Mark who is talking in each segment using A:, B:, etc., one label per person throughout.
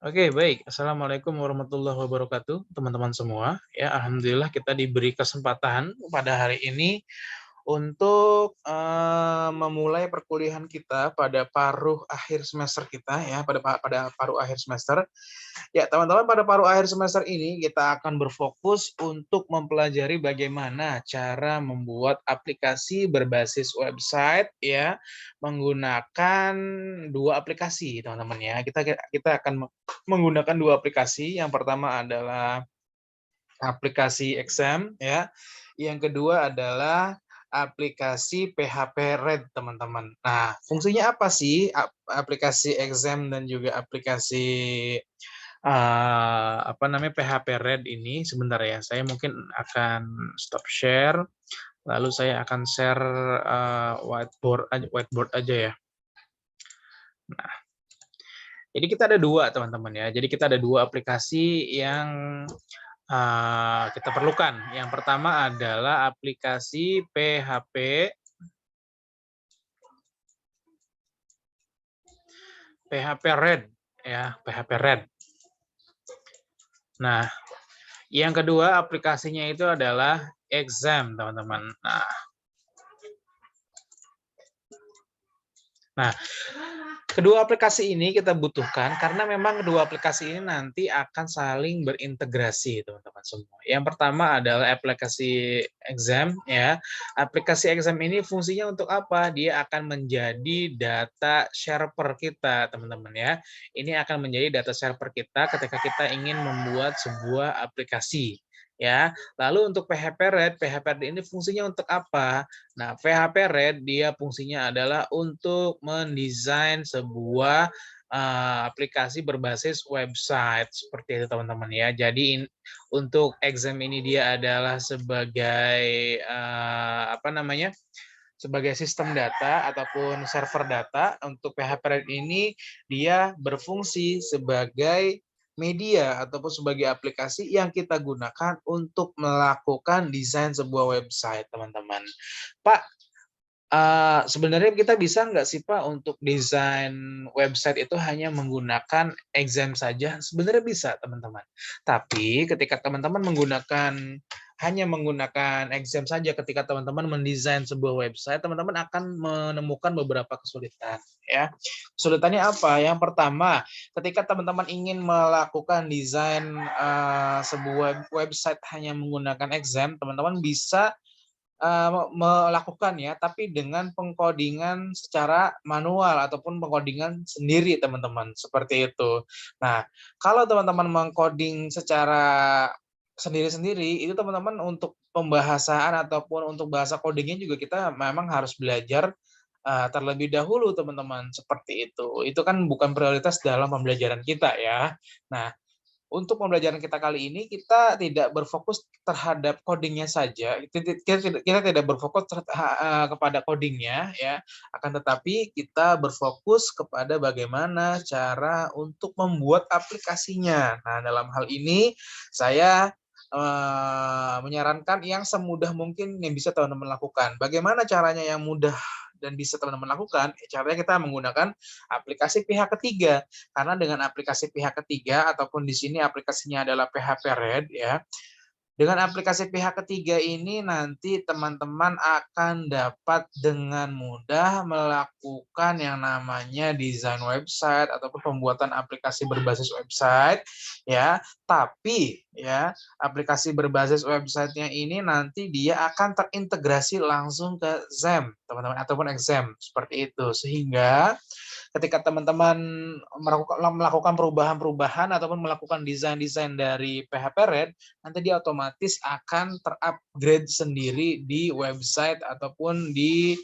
A: Oke, baik. Assalamualaikum warahmatullahi wabarakatuh, teman-teman semua. Ya, alhamdulillah kita diberi kesempatan pada hari ini untuk, memulai perkuliahan kita pada paruh akhir semester kita ya, pada paruh akhir semester. Ya, teman-teman, pada paruh akhir semester ini kita akan berfokus untuk mempelajari bagaimana cara membuat aplikasi berbasis website ya, menggunakan 2 aplikasi, teman-teman ya. Kita akan menggunakan 2 aplikasi. Yang pertama adalah aplikasi Exam ya, yang kedua adalah aplikasi PHP Red, teman-teman. Nah, fungsinya apa sih aplikasi Exam dan juga aplikasi apa namanya, PHP Red ini? Sebentar ya, saya mungkin akan stop share, lalu saya akan share, whiteboard aja ya. Nah, jadi kita ada 2 teman-teman ya. Jadi kita ada 2 aplikasi yang, kita perlukan. Yang pertama adalah aplikasi PHP Red ya, PHP Red. Nah, yang kedua aplikasinya itu adalah Exam, teman-teman. Nah, kedua aplikasi ini kita butuhkan karena memang kedua aplikasi ini nanti akan saling berintegrasi, teman-teman semua. Yang pertama adalah aplikasi Exam ya. Aplikasi Exam ini fungsinya untuk apa? Dia akan menjadi data server kita, teman-teman ya. Ini akan menjadi data server kita ketika kita ingin membuat sebuah aplikasi ya. Lalu untuk PHP Red ini fungsinya untuk apa? Nah, PHP Red dia fungsinya adalah untuk mendesain sebuah aplikasi berbasis website seperti itu, teman-teman ya. Jadi untuk Exam ini dia adalah sebagai apa namanya? Sebagai sistem data ataupun server data. Untuk PHP Red ini dia berfungsi sebagai media ataupun sebagai aplikasi yang kita gunakan untuk melakukan desain sebuah website, teman-teman. Pak, sebenarnya kita bisa nggak sih, Pak, untuk desain website itu hanya menggunakan Exam saja? Sebenarnya bisa, teman-teman. Tapi ketika teman-teman hanya menggunakan Exam saja ketika teman-teman mendesain sebuah website, teman-teman akan menemukan beberapa kesulitan, ya. Kesulitannya apa? Yang pertama, ketika teman-teman ingin melakukan desain, sebuah website hanya menggunakan Exam, teman-teman bisa melakukan ya, tapi dengan pengkodingan secara manual ataupun pengkodingan sendiri, teman-teman, seperti itu. Nah, kalau teman-teman mengkoding secara sendiri-sendiri, itu teman-teman untuk pembahasan ataupun untuk bahasa coding-nya juga kita memang harus belajar, terlebih dahulu, teman-teman, seperti itu. Itu kan bukan prioritas dalam pembelajaran kita ya. Nah, untuk pembelajaran kita kali ini, kita tidak berfokus terhadap coding-nya saja, kita tidak berfokus kepada coding-nya ya, akan tetapi kita berfokus kepada bagaimana cara untuk membuat aplikasinya. Nah, dalam hal ini saya, menyarankan yang semudah mungkin yang bisa teman-teman lakukan. Bagaimana caranya yang mudah dan bisa teman-teman lakukan? Caranya kita menggunakan aplikasi pihak ketiga. Karena dengan aplikasi pihak ketiga ataupun di sini aplikasinya adalah PHP Red ya, dengan aplikasi pihak ketiga ini nanti teman-teman akan dapat dengan mudah melakukan yang namanya desain website ataupun pembuatan aplikasi berbasis website ya. Tapi ya, aplikasi berbasis website-nya ini nanti dia akan terintegrasi langsung ke Xam, teman-teman, ataupun Exam seperti itu. Sehingga ketika teman-teman melakukan perubahan-perubahan ataupun melakukan desain-desain dari PHP Red, nanti dia otomatis akan ter-upgrade sendiri di website ataupun di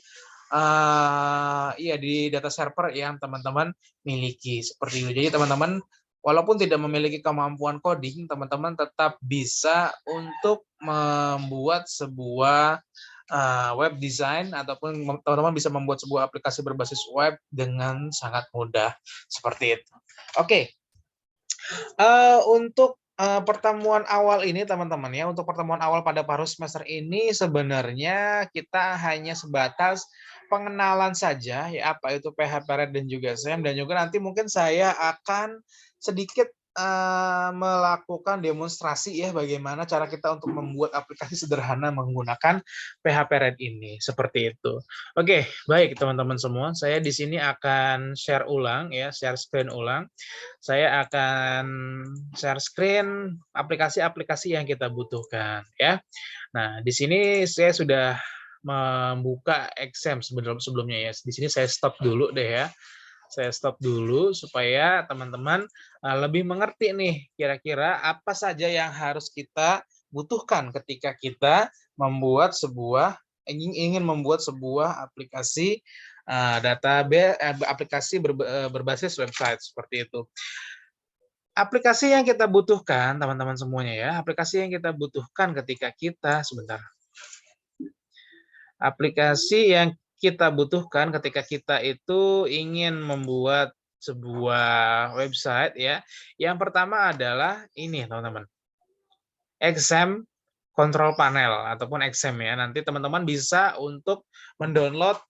A: di data server yang teman-teman miliki, seperti itu. Jadi teman-teman walaupun tidak memiliki kemampuan coding, teman-teman tetap bisa untuk membuat sebuah web design ataupun teman-teman bisa membuat sebuah aplikasi berbasis web dengan sangat mudah, seperti itu. Oke, untuk, pertemuan awal ini, teman-teman untuk pertemuan awal pada paruh semester ini sebenarnya kita hanya sebatas pengenalan saja ya apa itu PHP Red dan juga XAMPP, dan juga nanti mungkin saya akan sedikit melakukan demonstrasi ya bagaimana cara kita untuk membuat aplikasi sederhana menggunakan PHP Red ini, seperti itu. Oke, baik teman-teman semua, saya di sini akan share ulang ya, share screen ulang. Saya akan share screen aplikasi-aplikasi yang kita butuhkan ya. Nah, di sini saya sudah membuka XAMPP sebelumnya ya. Di sini saya stop dulu deh ya. Saya stop dulu supaya teman-teman lebih mengerti nih kira-kira apa saja yang harus kita butuhkan ketika kita membuat ingin membuat sebuah aplikasi database aplikasi berbasis website seperti itu. Aplikasi yang kita butuhkan teman-teman semuanya ya, aplikasi yang kita butuhkan ketika kita aplikasi yang kita butuhkan ketika kita itu ingin membuat sebuah website ya. Yang pertama adalah ini teman-teman. XAMPP Control Panel ataupun XAMPP ya. Nanti teman-teman bisa untuk mendownload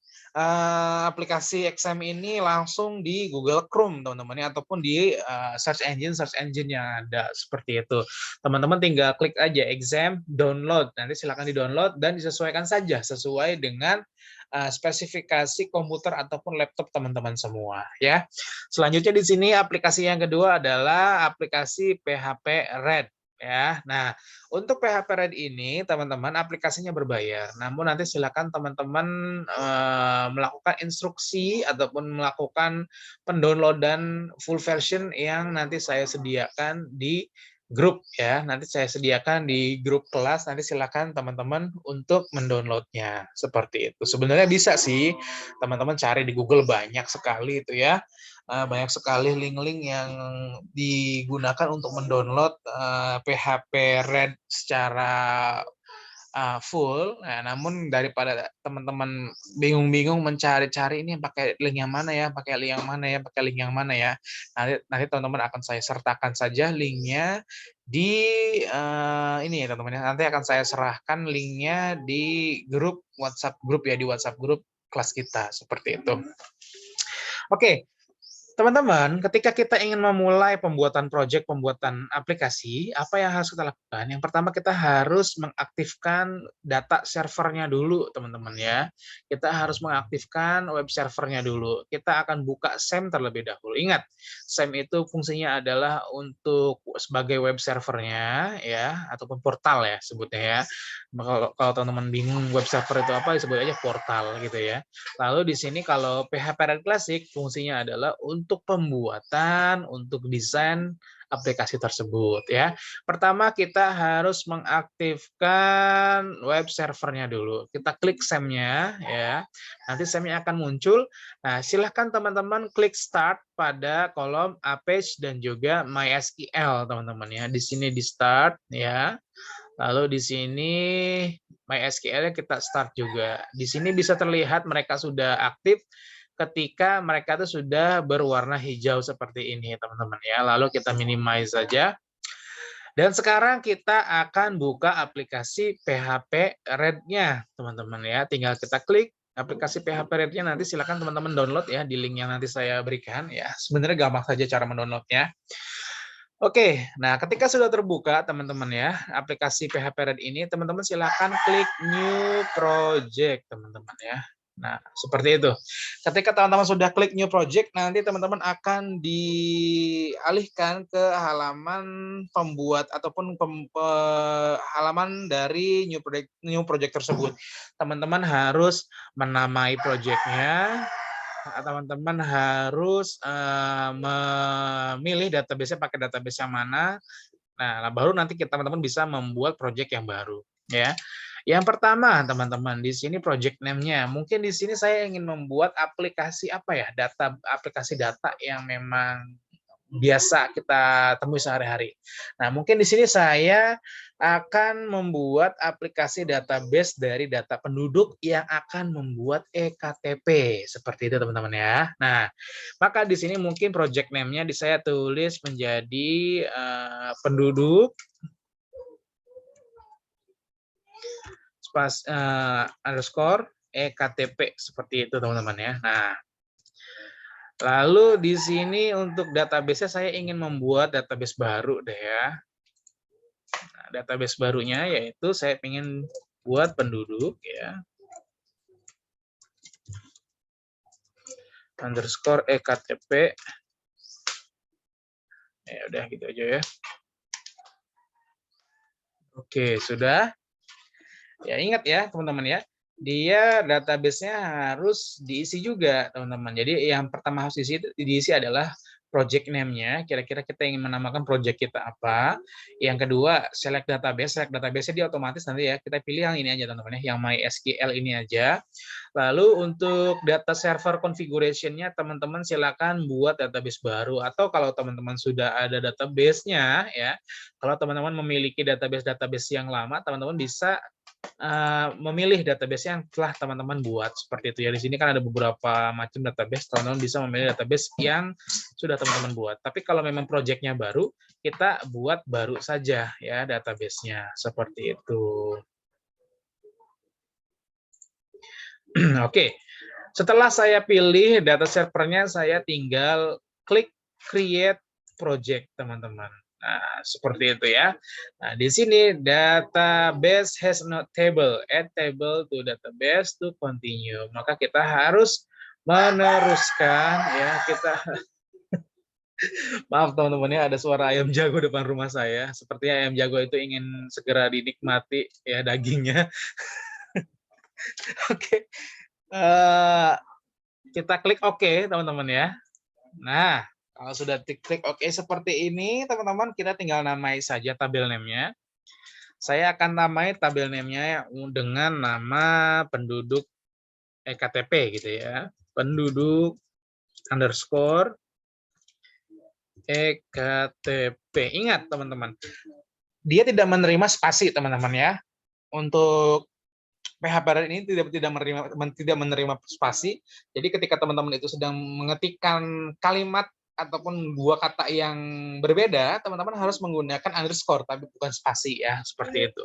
A: aplikasi XAMPP ini langsung di Google Chrome teman-teman ya, ataupun di search engine yang ada seperti itu. Teman-teman tinggal klik aja XAMPP download, nanti silakan di-download dan disesuaikan saja sesuai dengan spesifikasi komputer ataupun laptop teman-teman semua ya. Selanjutnya di sini aplikasi yang kedua adalah aplikasi PHP Red. Ya, nah untuk PHP Red ini teman-teman aplikasinya berbayar. Namun nanti silakan teman-teman melakukan instruksi ataupun melakukan pendownloadan full version yang nanti saya sediakan di grup ya. Nanti saya sediakan di grup kelas. Nanti silakan teman-teman untuk mendownloadnya seperti itu. Sebenarnya bisa sih teman-teman cari di Google banyak sekali itu ya. Banyak sekali link-link yang digunakan untuk mendownload PHP Red secara full. Nah, namun daripada teman-teman bingung-bingung mencari-cari ini pakai link yang mana ya, pakai link yang mana ya, pakai link yang mana ya. Nanti teman-teman akan saya sertakan saja linknya di ini ya teman-teman ya. Nanti akan saya serahkan linknya di grup WhatsApp grup ya, di WhatsApp grup kelas kita seperti itu. Oke. Teman-teman, ketika kita ingin memulai pembuatan aplikasi, apa yang harus kita lakukan? Yang pertama kita harus mengaktifkan data servernya dulu, teman-teman ya. Kita harus mengaktifkan web servernya dulu. Kita akan buka SAMP terlebih dahulu. Ingat, SAMP itu fungsinya adalah untuk sebagai web servernya ya, ataupun portal ya sebutnya ya. Kalau teman-teman bingung web server itu apa, disebut aja portal gitu ya. Lalu di sini kalau PHP Red Classic fungsinya adalah untuk pembuatan, untuk desain aplikasi tersebut ya. Pertama kita harus mengaktifkan web servernya dulu. Kita klik SAMP-nya ya. Nanti SAMP-nya akan muncul. Nah, silahkan teman-teman klik start pada kolom Apache dan juga MySQL teman-teman ya. Di sini di start ya. Lalu di sini MySQL-nya kita start juga. Di sini bisa terlihat mereka sudah aktif ketika mereka itu sudah berwarna hijau seperti ini, teman-teman ya. Lalu kita minimize saja. Dan sekarang kita akan buka aplikasi PHP Red-nya, teman-teman ya. Tinggal kita klik aplikasi PHP Red-nya, nanti silakan teman-teman download ya di link yang nanti saya berikan ya. Sebenarnya gampang saja cara mendownloadnya. Oke, nah ketika sudah terbuka teman-teman ya, aplikasi PHP Red ini, teman-teman silakan klik New Project, teman-teman ya. Nah, seperti itu. Ketika teman-teman sudah klik New Project, nanti teman-teman akan dialihkan ke halaman pembuat ataupun halaman dari New Project tersebut. Teman-teman harus menamai project-nya, teman-teman harus memilih database-nya pakai database yang mana. Nah, baru nanti teman-teman bisa membuat project yang baru, ya. Yang pertama, teman-teman, di sini project name-nya. Mungkin di sini saya ingin membuat aplikasi apa ya? Aplikasi data yang memang biasa kita temui sehari-hari. Nah, mungkin di sini saya akan membuat aplikasi database dari data penduduk yang akan membuat EKTP. Seperti itu, teman-teman ya. Nah, maka di sini mungkin project name-nya saya tulis menjadi penduduk underscore ektp seperti itu teman-teman ya. Nah, lalu di sini untuk database-nya saya ingin membuat database baru deh ya. Nah, database barunya yaitu saya ingin buat penduduk ya. Underscore ektp. Ya udah gitu aja ya. Oke, sudah. Ya ingat ya teman-teman ya, dia database-nya harus diisi juga teman-teman. Jadi yang pertama harus diisi adalah project name-nya, kira-kira kita ingin menamakan project kita apa. Yang kedua, select database-nya dia otomatis nanti ya, kita pilih yang ini aja teman-teman ya, yang MySQL ini aja. Lalu untuk data server configuration-nya teman-teman silakan buat database baru, atau kalau teman-teman sudah ada database-nya ya, kalau teman-teman memiliki database-database yang lama, teman-teman bisa memilih database yang telah teman-teman buat seperti itu ya. Di sini kan ada beberapa macam database, teman-teman bisa memilih database yang sudah teman-teman buat. Tapi kalau memang project-nya baru, kita buat baru saja ya database-nya seperti itu. Oke. Setelah saya pilih data servernya, saya tinggal klik create project, teman-teman. Nah, seperti itu ya. Nah, di sini database has no table, add table to database to continue. Maka kita harus meneruskan ya, kita maaf teman-teman ya, ada suara ayam jago depan rumah saya. Sepertinya ayam jago itu ingin segera dinikmati ya dagingnya. Oke. Kita klik OK, teman-teman ya. Nah, kalau sudah klik OK seperti ini, teman-teman, kita tinggal namai saja tabel name-nya. Saya akan namai tabel name-nya dengan nama penduduk ektp gitu ya. Penduduk underscore ektp. Ingat, teman-teman, dia tidak menerima spasi, teman-teman ya. Untuk PHP ini tidak menerima spasi. Jadi ketika teman-teman itu sedang mengetikkan kalimat ataupun dua kata yang berbeda, teman-teman harus menggunakan underscore tapi bukan spasi ya, seperti itu.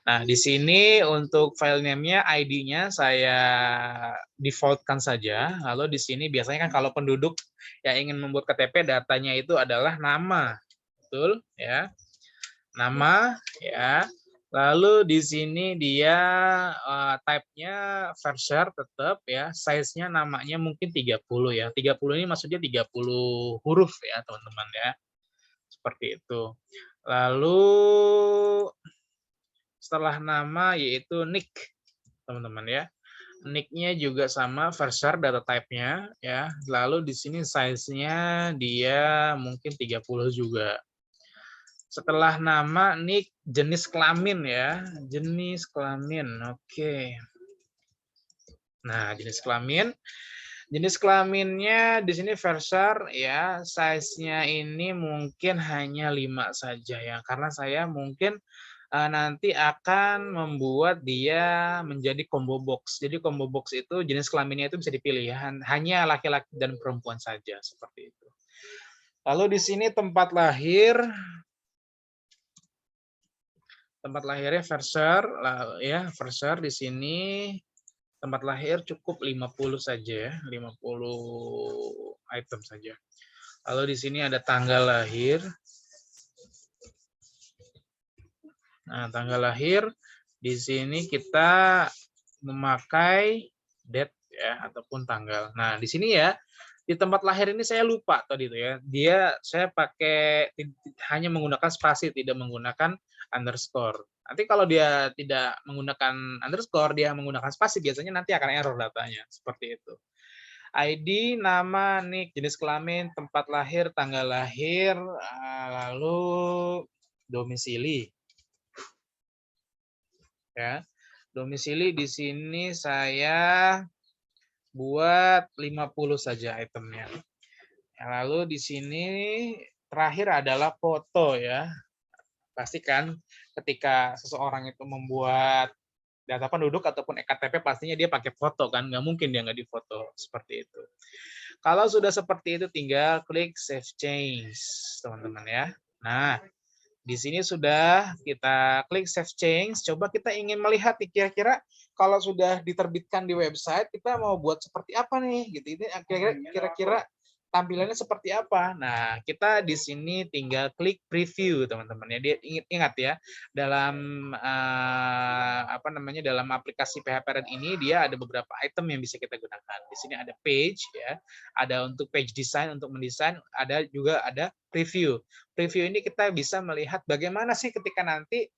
A: Nah, di sini untuk file name-nya, ID-nya saya default-kan saja. Lalu di sini biasanya kan kalau penduduk yang ingin membuat KTP, datanya itu adalah nama. Betul ya. Nama ya. Lalu di sini dia type-nya varchar tetap ya, size-nya namanya mungkin 30 ya. 30 ini maksudnya 30 huruf ya, teman-teman ya. Seperti itu. Lalu setelah nama yaitu nick, teman-teman ya. Nick-nya juga sama varchar data type-nya ya. Lalu di sini size-nya dia mungkin 30 juga. Setelah nama, nick, jenis kelamin ya. Jenis kelamin, oke. Nah, jenis kelamin. Jenis kelaminnya di sini varchar ya, size-nya ini mungkin hanya 5 saja ya. Karena saya mungkin nanti akan membuat dia menjadi combo box. Jadi combo box itu jenis kelaminnya itu bisa dipilih ya, hanya laki-laki dan perempuan saja seperti itu. Lalu di sini tempat lahir lahirnya varchar ya, varchar di sini tempat lahir cukup 50 saja ya, 50 item saja. Lalu di sini ada tanggal lahir. Nah, tanggal lahir di sini kita memakai date ya ataupun tanggal. Nah, di sini ya di tempat lahir ini saya lupa tadi itu ya. Saya pakai hanya menggunakan spasi, tidak menggunakan underscore. Nanti kalau dia tidak menggunakan underscore, dia menggunakan spasi, biasanya nanti akan error datanya seperti itu. ID, nama, nick, jenis kelamin, tempat lahir, tanggal lahir, lalu domisili. Ya. Domisili di sini saya buat 50 saja itemnya. Lalu di sini terakhir adalah foto ya. Pastikan ketika seseorang itu membuat data penduduk ataupun ektp pastinya dia pakai foto kan, nggak mungkin dia nggak difoto seperti itu. Kalau sudah seperti itu tinggal klik save change teman-teman ya. Nah, Di sini sudah kita klik save change. Coba kita ingin melihat nih kira-kira kalau sudah diterbitkan di website, kita mau buat seperti apa nih gitu. Ini kira-kira tampilannya seperti apa. Nah, kita di sini tinggal klik preview, teman-teman ya. Dia ingat ya, dalam apa namanya, dalam aplikasi PHP Red ini dia ada beberapa item yang bisa kita gunakan. Di sini ada page ya, ada untuk page design untuk mendesain, ada preview. Preview ini kita bisa melihat bagaimana sih ketika nanti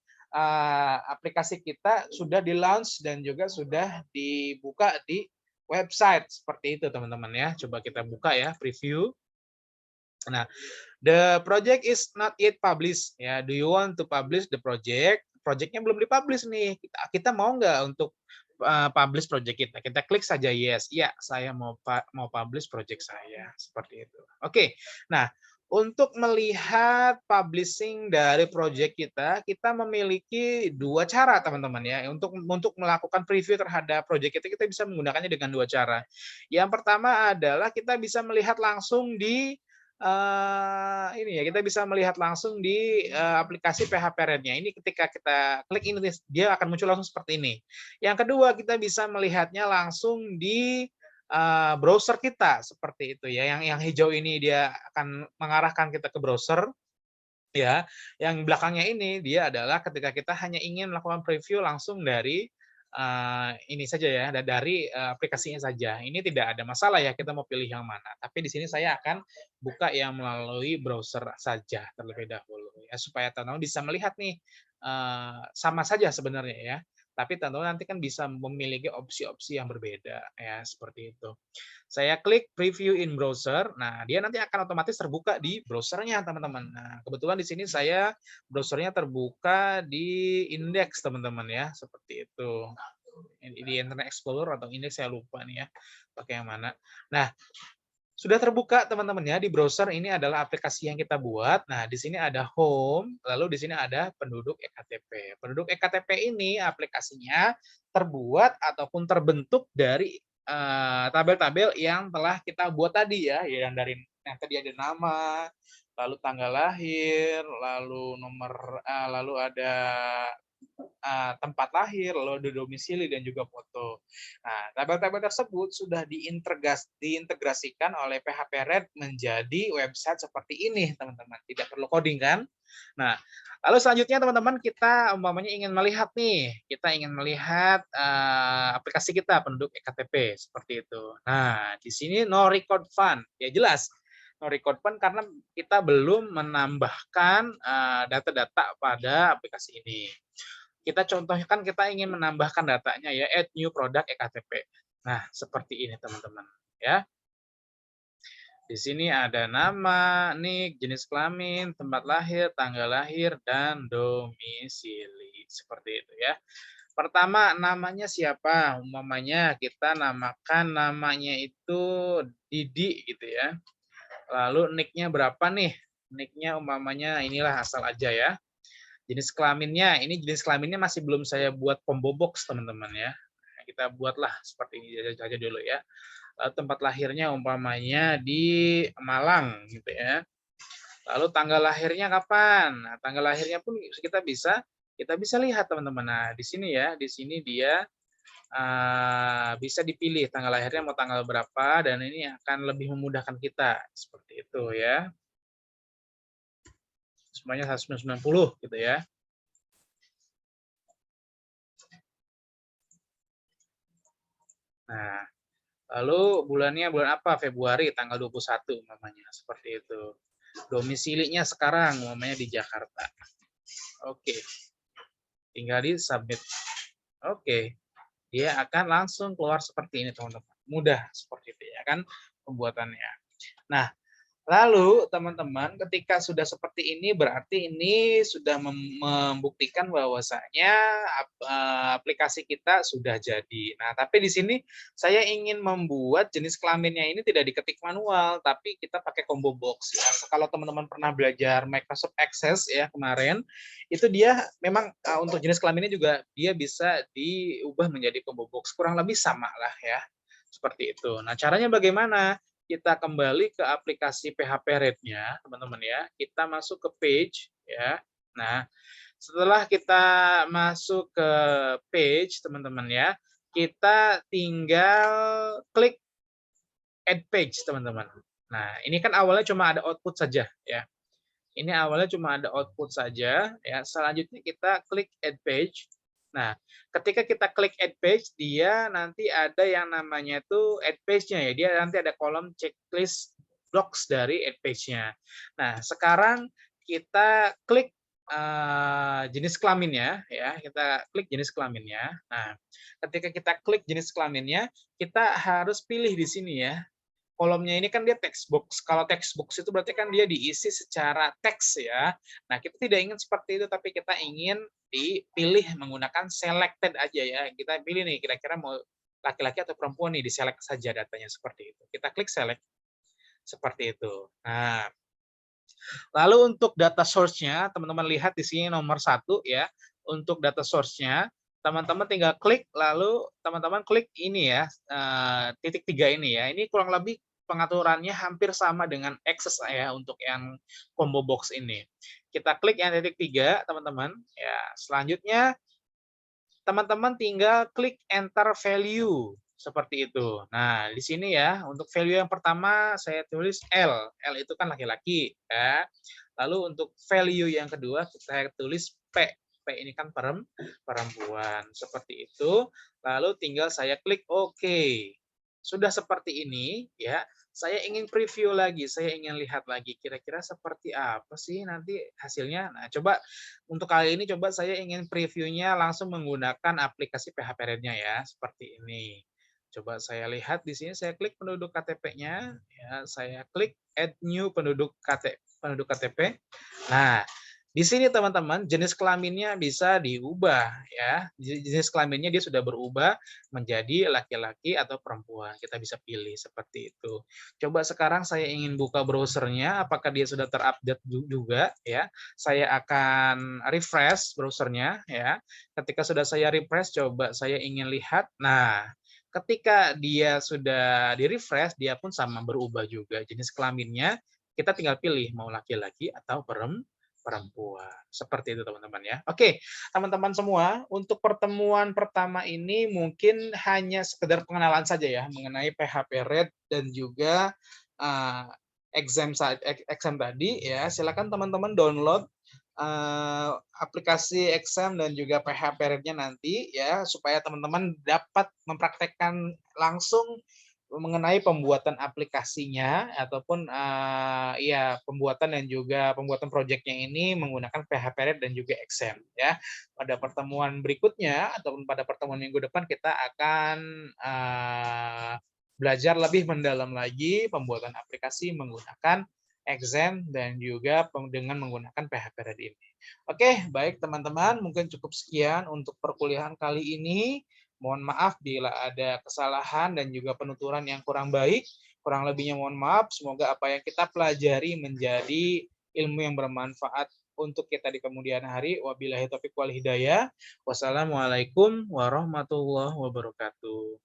A: aplikasi kita sudah di-launch dan juga sudah dibuka di website seperti itu teman-teman ya. Coba kita buka ya preview. Nah, the project is not yet published ya. Do you want to publish the project? Projectnya belum dipublish nih. Kita mau nggak untuk publish project kita? Kita klik saja yes. Ya, saya mau publish project saya seperti itu. Oke. Nah, untuk melihat publishing dari project kita memiliki dua cara teman-teman ya. Untuk melakukan preview terhadap project kita bisa menggunakannya dengan dua cara. Yang pertama adalah kita bisa melihat langsung di ini ya, kita bisa melihat langsung di aplikasi PHP Red-nya. Ini ketika kita klik ini, dia akan muncul langsung seperti ini. Yang kedua, kita bisa melihatnya langsung di browser kita seperti itu ya. Yang hijau ini dia akan mengarahkan kita ke browser ya. Yang belakangnya ini dia adalah ketika kita hanya ingin melakukan preview langsung dari ini saja ya, dari aplikasinya saja. Ini tidak ada masalah ya kita mau pilih yang mana. Tapi di sini saya akan buka yang melalui browser saja terlebih dahulu ya supaya teman-teman bisa melihat nih sama saja sebenarnya ya. Tapi teman-teman nanti kan bisa memiliki opsi-opsi yang berbeda ya seperti itu. Saya klik preview in browser. Nah, dia nanti akan otomatis terbuka di browsernya, teman-teman. Nah, kebetulan di sini saya browsernya terbuka di Index, teman-teman ya, seperti itu. Di Internet Explorer atau Index saya lupa nih ya, pakai yang mana. Nah, sudah terbuka teman-teman ya di browser. Ini adalah aplikasi yang kita buat. Nah, di sini ada home, lalu di sini ada penduduk ektp. Penduduk ektp ini aplikasinya terbuat ataupun terbentuk dari tabel-tabel yang telah kita buat tadi ya, yang dari yang tadi ada nama, lalu tanggal lahir, lalu nomor, lalu ada tempat lahir, lalu ada domisili dan juga foto. Nah, tabel-tabel tersebut sudah diintegrasikan oleh PHP Red menjadi website seperti ini, teman-teman. Tidak perlu coding kan? Nah, lalu selanjutnya teman-teman kita umpamanya ingin melihat nih, kita ingin melihat aplikasi kita penduduk ektp seperti itu. Nah, di sini no record fund. Ya jelas, no record fund karena kita belum menambahkan data-data pada aplikasi ini. Kita contohnya kan kita ingin menambahkan datanya ya, add new product ektp. Nah, seperti ini teman-teman ya. Di sini ada nama, nik, jenis kelamin, tempat lahir, tanggal lahir, dan domisili. Seperti itu ya. Pertama, namanya siapa? Umpamanya kita namakan namanya itu Didi gitu ya. Lalu nicknya berapa nih? Nicknya umpamanya inilah asal aja ya. Jenis kelaminnya, ini jenis kelaminnya masih belum saya buat combo box teman-teman ya. Kita buatlah seperti ini saja dulu ya. Tempat lahirnya umpamanya di Malang gitu ya. Lalu tanggal lahirnya kapan? Nah, tanggal lahirnya pun kita bisa lihat teman-teman. Nah, di sini ya, di sini dia bisa dipilih tanggal lahirnya mau tanggal berapa dan ini akan lebih memudahkan kita seperti itu ya. Semuanya 1990 gitu ya. Nah, lalu bulannya bulan apa? Februari tanggal 21 umpamanya seperti itu. Domisilinya sekarang umpamanya di Jakarta. Oke. Tinggal di submit. Oke. Dia akan langsung keluar seperti ini, teman-teman. Mudah seperti itu ya kan pembuatannya. Nah, lalu teman-teman ketika sudah seperti ini berarti ini sudah membuktikan bahwasanya aplikasi kita sudah jadi. Nah, tapi di sini saya ingin membuat jenis kelaminnya ini tidak diketik manual, tapi kita pakai combo box ya. Kalau teman-teman pernah belajar Microsoft Access ya kemarin, itu dia memang untuk jenis kelaminnya juga dia bisa diubah menjadi combo box. Kurang lebih sama lah ya. Seperti itu. Nah, caranya bagaimana? Kita kembali ke aplikasi PHP Red-nya, teman-teman ya. Kita masuk ke page ya. Nah, setelah kita masuk ke page, teman-teman ya, kita tinggal klik add page, teman-teman. Nah, ini kan awalnya cuma ada output saja ya. Ini awalnya cuma ada output saja ya. Selanjutnya kita klik add page. Nah, ketika kita klik add page, dia nanti ada yang namanya tuh add page-nya ya. Dia nanti ada kolom checklist blocks dari add page-nya. Nah, sekarang kita klik jenis kelaminnya ya. Kita klik jenis kelaminnya. Nah, ketika kita klik jenis kelaminnya, kita harus pilih di sini ya, kolomnya ini kan dia text box. Kalau text box itu berarti kan dia diisi secara teks ya. Nah, kita tidak ingin seperti itu, tapi kita ingin dipilih menggunakan selected aja ya. Kita pilih nih, kira-kira mau laki-laki atau perempuan nih, diselect saja datanya seperti itu. Kita klik select, seperti itu. Nah, lalu untuk data source-nya, teman-teman lihat di sini nomor 1 ya. Untuk data source-nya, teman-teman tinggal klik, lalu teman-teman klik ini ya, titik 3 ini ya. Ini kurang lebih pengaturannya hampir sama dengan Access ya, untuk yang combo box ini. Kita klik yang titik 3, teman-teman. Ya, selanjutnya teman-teman tinggal klik enter value, seperti itu. Nah, di sini ya, untuk value yang pertama saya tulis L. L itu kan laki-laki ya. Lalu untuk value yang kedua saya tulis P. P ini kan perempuan, seperti itu. Lalu tinggal saya klik OK. Sudah seperti ini ya, saya ingin preview lagi, saya ingin lihat lagi kira-kira seperti apa sih nanti hasilnya. Nah, coba untuk kali ini coba saya ingin previewnya langsung menggunakan aplikasi PHP Red-nya ya, seperti ini. Coba saya lihat di sini, saya klik penduduk KTP-nya, ya, saya klik add new penduduk KTP. Nah, di sini teman-teman jenis kelaminnya bisa diubah ya. Jenis kelaminnya dia sudah berubah menjadi laki-laki atau perempuan. Kita bisa pilih seperti itu. Coba sekarang saya ingin buka browsernya, apakah dia sudah terupdate juga ya. Saya akan refresh browsernya ya. Ketika sudah saya refresh, coba saya ingin lihat. Nah, ketika dia sudah di-refresh, dia pun sama berubah juga jenis kelaminnya. Kita tinggal pilih mau laki-laki atau perempuan. Seperti itu teman-teman ya. Oke, teman-teman semua, untuk pertemuan pertama ini mungkin hanya sekedar pengenalan saja ya mengenai PHP Red dan juga uh, exam tadi ya. Silakan teman-teman download aplikasi exam dan juga PHP Red-nya nanti ya, supaya teman-teman dapat mempraktekkan langsung mengenai pembuatan aplikasinya ataupun ya pembuatan dan juga pembuatan proyeknya ini menggunakan PHP Red dan juga XAMPP ya. Pada pertemuan berikutnya ataupun pada pertemuan minggu depan kita akan belajar lebih mendalam lagi pembuatan aplikasi menggunakan XAMPP dan juga dengan menggunakan PHP Red ini. Oke, baik teman-teman, mungkin cukup sekian untuk perkuliahan kali ini. Mohon maaf bila ada kesalahan dan juga penuturan yang kurang baik. Kurang lebihnya mohon maaf. Semoga apa yang kita pelajari menjadi ilmu yang bermanfaat untuk kita di kemudian hari. Wabillahi taufiq wal hidayah. Wassalamualaikum warahmatullahi wabarakatuh.